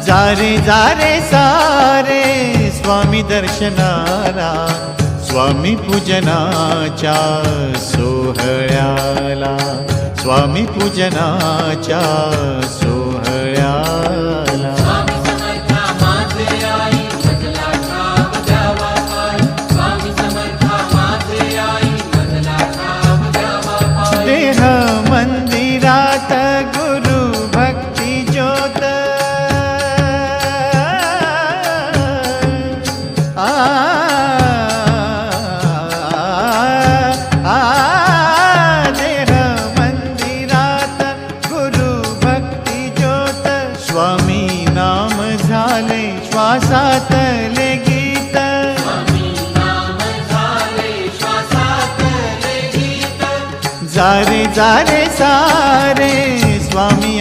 जारे जारे सारे स्वामी दर्शनाला, स्वामी पूजनाच्या सोहळ्याला, स्वामी पूजनाच्या सोहळ्याला. देह मंदिरात गुरु भक्ती ज्योत, देह मंदिरात गुरु भक्ती ज्योत, स्वामी नाम झाले श्वासातले गीत, जारे जारे सारे स्वामी